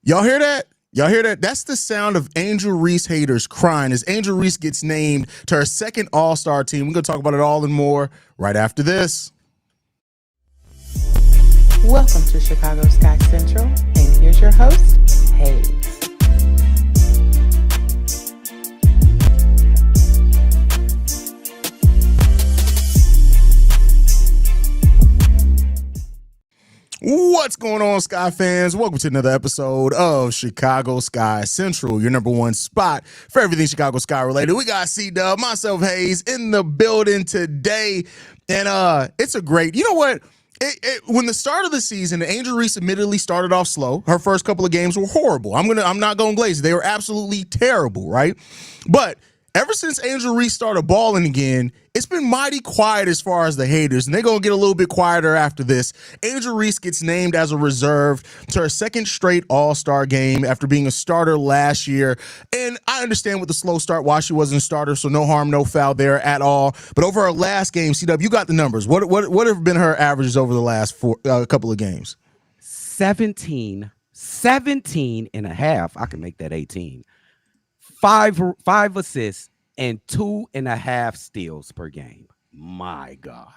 Y'all hear that? Y'all hear that? That's the sound of Angel Reese haters crying as Angel Reese gets named to her second All-Star team. We're going to talk about it all and more right after this. Welcome to Chicago Sky Central, and here's your host, Haize. What's going on, Sky fans? Welcome to another episode of Chicago Sky Central, your number one spot for everything Chicago Sky related. We got C-Dub, myself, Haize, in the building today. And it's a great, you know what? When the start of the season, Angel Reese admittedly started off slow. Her first couple of games were horrible. I'm not going glaze. They were absolutely terrible, right? But ever since Angel Reese started balling again, it's been mighty quiet as far as the haters, and they're going to get a little bit quieter after this. Angel Reese gets named as a reserve to her second straight All-Star game after being a starter last year. And I understand with the slow start why she wasn't a starter, so no harm, no foul there at all. But over her last game, C-Dub, you got the numbers. What have been her averages over the last couple of games? 17 and a half. I can make that 18. Five assists and 2.5 steals per game. My God.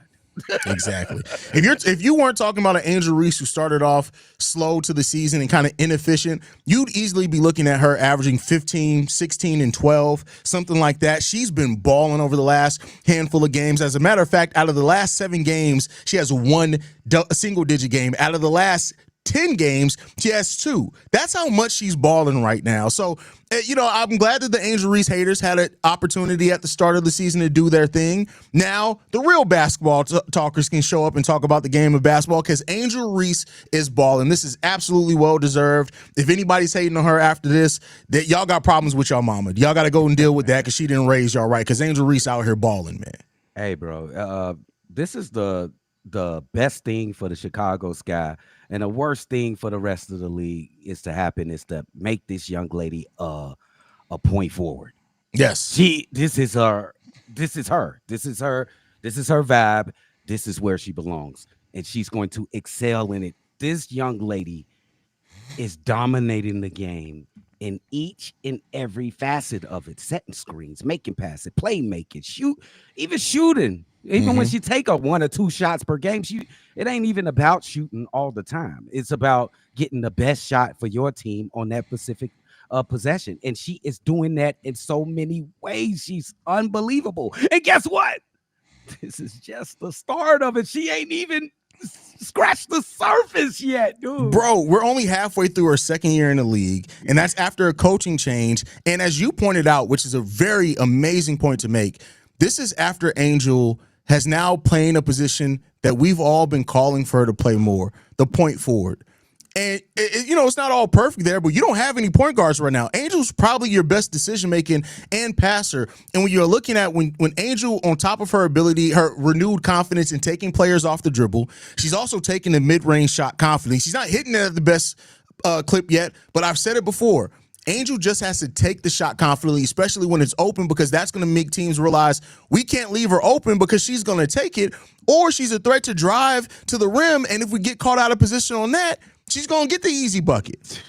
Exactly. If you weren't talking about an Angel Reese who started off slow to the season and kind of inefficient, you'd easily be looking at her averaging 15, 16, and 12, something like that. She's been balling over the last handful of games. As a matter of fact, out of the last 7 games, she has a single-digit game. Out of the last 10 games, she has 2. That's how much she's balling right now. So, I'm glad that the Angel Reese haters had an opportunity at the start of the season to do their thing. Now, the real basketball talkers can show up and talk about the game of basketball because Angel Reese is balling. This is absolutely well-deserved. If anybody's hating on her after this, that y'all got problems with y'all mama. Y'all got to go and deal with that because she didn't raise y'all right because Angel Reese out here balling, man. Hey, bro, this is the best thing for the Chicago Sky. And the worst thing for the rest of the league is to make this young lady a point forward. Yes. This is her vibe. This is where she belongs. And she's going to excel in it. This young lady is dominating the game in each and every facet of it. Setting screens, making passes, playmaking, shooting. Even when she take up 1 or 2 shots per game, it ain't even about shooting all the time. It's about getting the best shot for your team on that specific possession. And she is doing that in so many ways. She's unbelievable. And guess what? This is just the start of it. She ain't even scratched the surface yet, dude. Bro, we're only halfway through her second year in the league, and that's after a coaching change. And as you pointed out, which is a very amazing point to make, this is after Angel has now playing a position that we've all been calling for her to play more, the point forward. And, it's not all perfect there, but you don't have any point guards right now. Angel's probably your best decision-making and passer. And when you're looking at when Angel, on top of her ability, her renewed confidence in taking players off the dribble, she's also taking the mid-range shot confidently. She's not hitting it at the best clip yet, but I've said it before. Angel just has to take the shot confidently, especially when it's open, because that's going to make teams realize we can't leave her open because she's going to take it, or she's a threat to drive to the rim, and if we get caught out of position on that, she's going to get the easy bucket.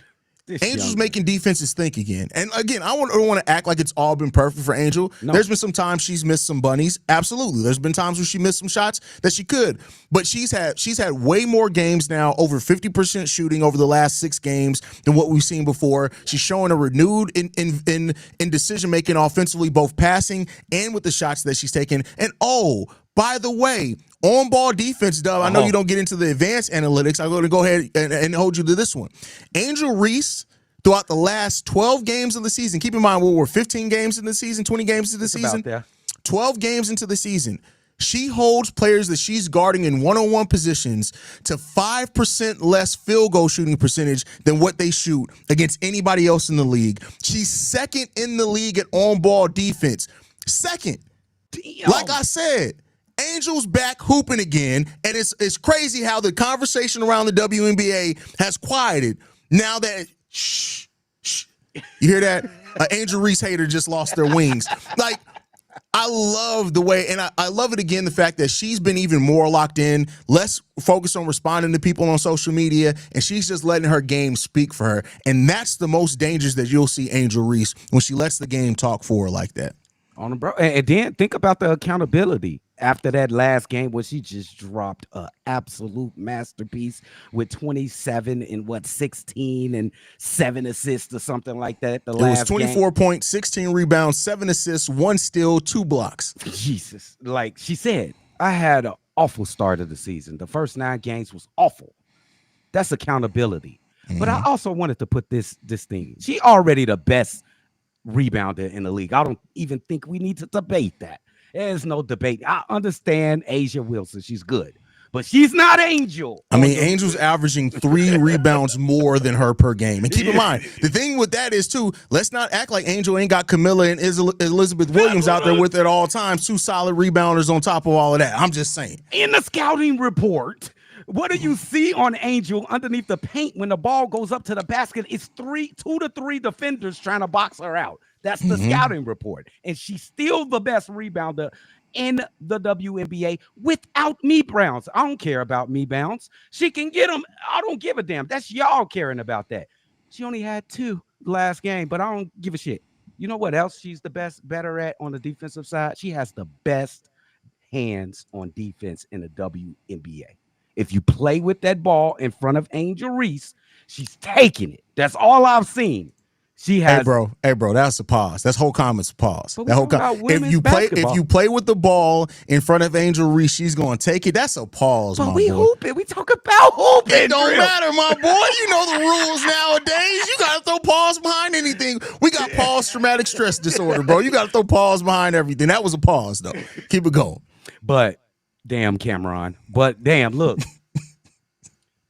Angel's making defenses think again. And again, I don't want to act like it's all been perfect for Angel. No. There's been some times she's missed some bunnies. Absolutely. There's been times where she missed some shots that she could. But she's had way more games now, over 50% shooting over the last 6 games than what we've seen before. She's showing a renewed in decision-making offensively, both passing and with the shots that she's taking. And by the way, on-ball defense, Dub, I know you don't get into the advanced analytics. I'm going to go ahead and hold you to this one. Angel Reese, throughout the last 12 games of the season, keep in mind we're 15 games in the season, 20 games into the season, 12 games into the season, she holds players that she's guarding in one-on-one positions to 5% less field goal shooting percentage than what they shoot against anybody else in the league. She's second in the league at on-ball defense. Second. Damn. Like I said, Angel's back hooping again, and it's crazy how the conversation around the WNBA has quieted now that shh. You hear that? An Angel Reese hater just lost their wings. Like, I love the way, and I love it again, the fact that she's been even more locked in, less focused on responding to people on social media, and she's just letting her game speak for her. And that's the most dangerous that you'll see Angel Reese, when she lets the game talk for her like that. On them, bro. And then think about the accountability after that last game where she just dropped a absolute masterpiece with 27 and 16 and 7 assists or something like that. It was 24 points, 16 rebounds, 7 assists, 1 steal, 2 blocks. Jesus. Like she said, I had an awful start of the season. The first 9 games was awful. That's accountability. But I also wanted to put this thing. She already the best rebounder in the league. I don't even think we need to debate that. There's no debate. I understand A'ja Wilson. She's good. But she's not Angel. I mean, Angel's averaging 3 rebounds more than her per game. And keep in mind, the thing with that is, too, let's not act like Angel ain't got Camilla and Elizabeth Williams out there with it at all times. 2 solid rebounders on top of all of that. I'm just saying. In the scouting report, what do you see on Angel underneath the paint when the ball goes up to the basket? It's 2 to 3 defenders trying to box her out. That's the scouting report. And she's still the best rebounder in the WNBA without me Browns. I don't care about me Browns. She can get them. I don't give a damn. That's y'all caring about that. She only had 2 last game, but I don't give a shit. You know what else she's better at on the defensive side? She has the best hands on defense in the WNBA. If you play with that ball in front of Angel Reese, she's taking it. That's all I've seen. She has. Hey, bro, that's a pause. That's whole comment's a pause. That whole if you play with the ball in front of Angel Reese, she's gonna take it. That's a pause, but my we boy. Hooping. We talk about hooping. It don't matter, my boy. You know the rules nowadays. You gotta throw pause behind anything. We got post-traumatic stress disorder, bro. You gotta throw pause behind everything. That was a pause, though. Keep it going. But damn, Cameron. But damn, look.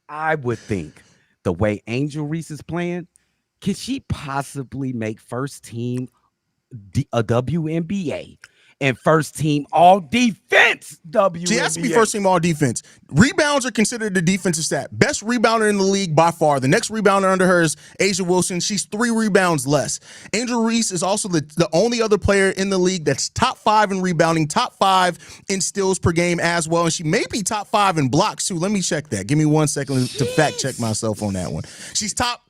I would think the way Angel Reese is playing, can she possibly make first team a WNBA and first team all defense WNBA? She has to be first team all defense. Rebounds are considered the defensive stat. Best rebounder in the league by far. The next rebounder under her is A'ja Wilson. She's 3 rebounds less. Angel Reese is also the only other player in the league that's top 5 in rebounding, top 5 in steals per game as well. And she may be top 5 in blocks too. Let me check that. Give me 1 second to fact check myself on that one. She's top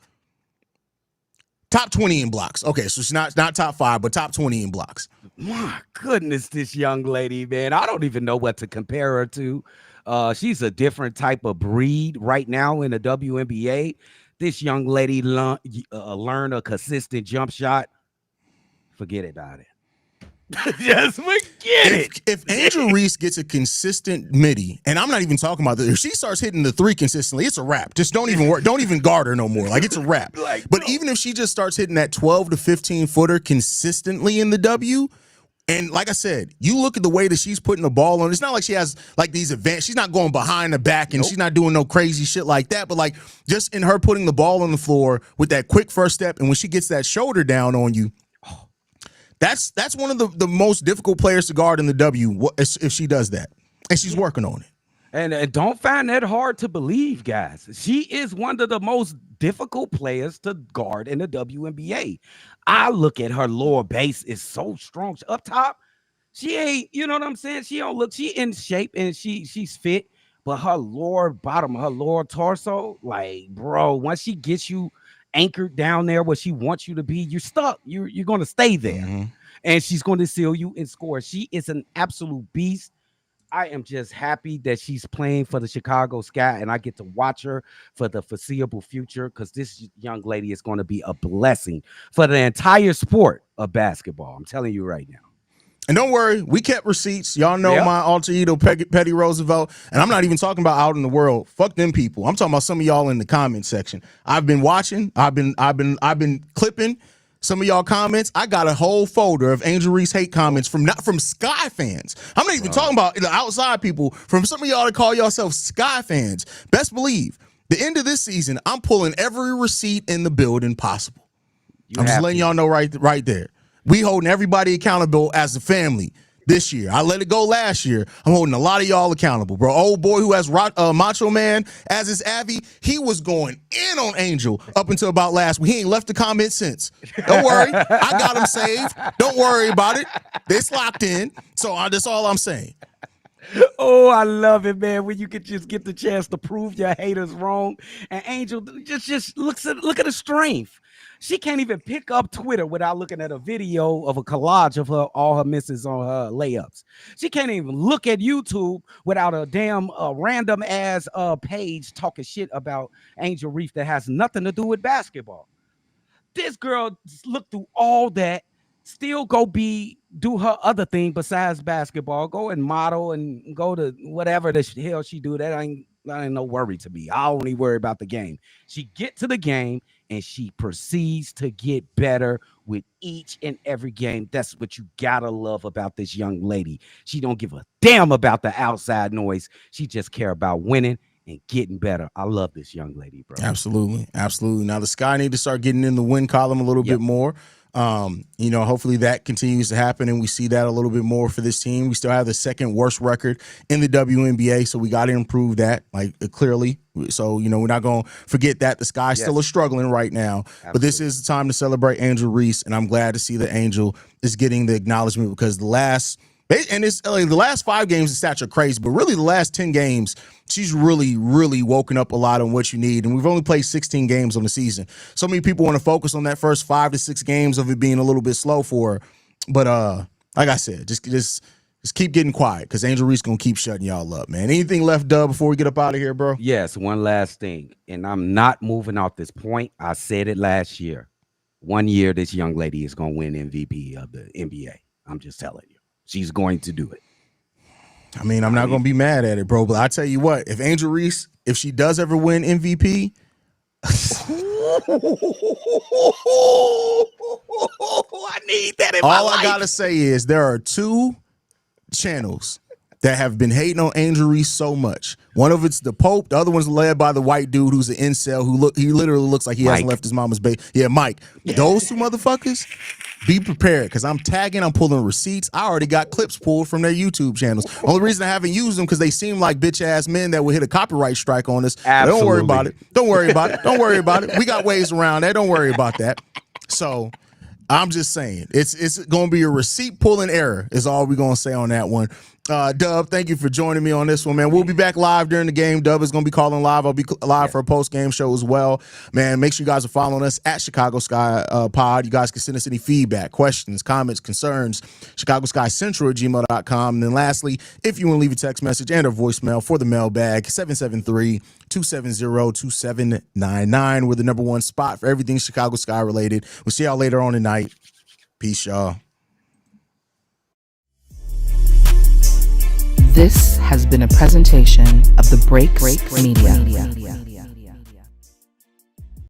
20 in blocks. Okay, so she's not top 5, but top 20 in blocks. My goodness, this young lady, man. I don't even know what to compare her to. She's a different type of breed right now in the WNBA. This young lady learn a consistent jump shot. Forget about it. Just forget it. If Angel Reese gets a consistent midi, and I'm not even talking about that, if she starts hitting the 3 consistently, it's a wrap. Just don't even work. Don't even guard her no more. Like, it's a wrap. But even if she just starts hitting that 12 to 15 footer consistently in the W, and like I said, you look at the way that she's putting the ball on. It's not like she has like these events. She's not going behind the back and she's not doing no crazy shit like that. But like just in her putting the ball on the floor with that quick first step, and when she gets that shoulder down on you, that's one of the most difficult players to guard in the W if she does that. And she's working on it. And don't find that hard to believe, guys. She is one of the most difficult players to guard in the WNBA. I look at her lower base is so strong. Up top, she ain't, you know what I'm saying? She don't look, she in shape and she's fit, but her lower bottom, her lower torso, like, bro, once she gets you anchored down there where she wants you to be, you're stuck. You're going to stay there. And she's going to seal you and score. She is an absolute beast. I am just happy that she's playing for the Chicago Sky, and I get to watch her for the foreseeable future because this young lady is going to be a blessing for the entire sport of basketball. I'm telling you right now. And don't worry, we kept receipts. Y'all know my alter ego, Petty Roosevelt, and I'm not even talking about out in the world. Fuck them people. I'm talking about some of y'all in the comment section. I've been watching. I've been clipping some of y'all comments. I got a whole folder of Angel Reese hate comments from Sky fans. I'm not even talking about the outside people, from some of y'all that call yourselves Sky fans. Best believe, the end of this season, I'm pulling every receipt in the building possible. I'm just letting y'all know right there. We holding everybody accountable as a family. this year. I let it go last year. I'm holding a lot of y'all accountable, bro. Old boy who has Macho Man as his Avi, he was going in on Angel up until about last week. He ain't left a comment since. Don't worry. I got him saved. Don't worry about it. It's locked in. So that's all I'm saying. Oh, I love it, man. When you could just get the chance to prove your haters wrong. And Angel just look at the strength. She can't even pick up Twitter without looking at a video of a collage of all her misses on her layups. She can't even look at YouTube without a damn random ass page talking shit about Angel Reese that has nothing to do with basketball. This girl looked through all that, still go do her other thing besides basketball, go and model and go to whatever the hell she do. That ain't no worry to me. I only worry about the game. She get to the game and she proceeds to get better with each and every game. That's what you gotta love about this young lady. She don't give a damn about the outside noise. She just care about winning and getting better. I love this young lady, bro. Absolutely. Now the Sky need to start getting in the win column a little bit more. Hopefully that continues to happen and we see that a little bit more for this team. We still have the second worst record in the WNBA, so we got to improve that, clearly. So, we're not going to forget that. The Sky still is struggling right now. Absolutely. But this is the time to celebrate Angel Reese, and I'm glad to see that Angel is getting the acknowledgement because the last 5 games the stats are crazy, but really the last 10 games, she's really, really woken up a lot on what you need. And we've only played 16 games on the season. So many people want to focus on that first 5 to 6 games of it being a little bit slow for her. But like I said, just keep getting quiet because Angel Reese going to keep shutting y'all up, man. Anything left, Dub, before we get up out of here, bro? Yes, one last thing. And I'm not moving off this point. I said it last year. 1 year, this young lady is going to win MVP of the NBA. I'm just telling you. She's going to do it. I'm not going to be mad at it, bro. But I tell you what, if Angel Reese, if she does ever win MVP, I need that in my life. All I got to say is there are 2 channels that have been hating on Angel Reese so much. One of it's the Pope. The other one's led by the white dude who's an incel he literally looks like he hasn't left his mama's base. Yeah, Mike. Those 2 motherfuckers, be prepared because I'm pulling receipts. I already got clips pulled from their YouTube channels. Only reason I haven't used them because they seem like bitch ass men that would hit a copyright strike on us. Don't worry about it. Don't worry about it. We got ways around that. Don't worry about that. So I'm just saying it's going to be a receipt pulling error is all we're going to say on that one. Dub, thank you for joining me on this one, man. We'll be back live during the game. Dub is going to be calling live. I'll be live for a post-game show as well. Man, make sure you guys are following us at Chicago Sky Pod. You guys can send us any feedback, questions, comments, concerns, ChicagoSkyCentral@gmail.com. And then lastly, if you want to leave a text message and a voicemail for the mailbag, 773-270-2799. We're the #1 spot for everything Chicago Sky related. We'll see y'all later on tonight. Peace, y'all. This has been a presentation of the Break Media.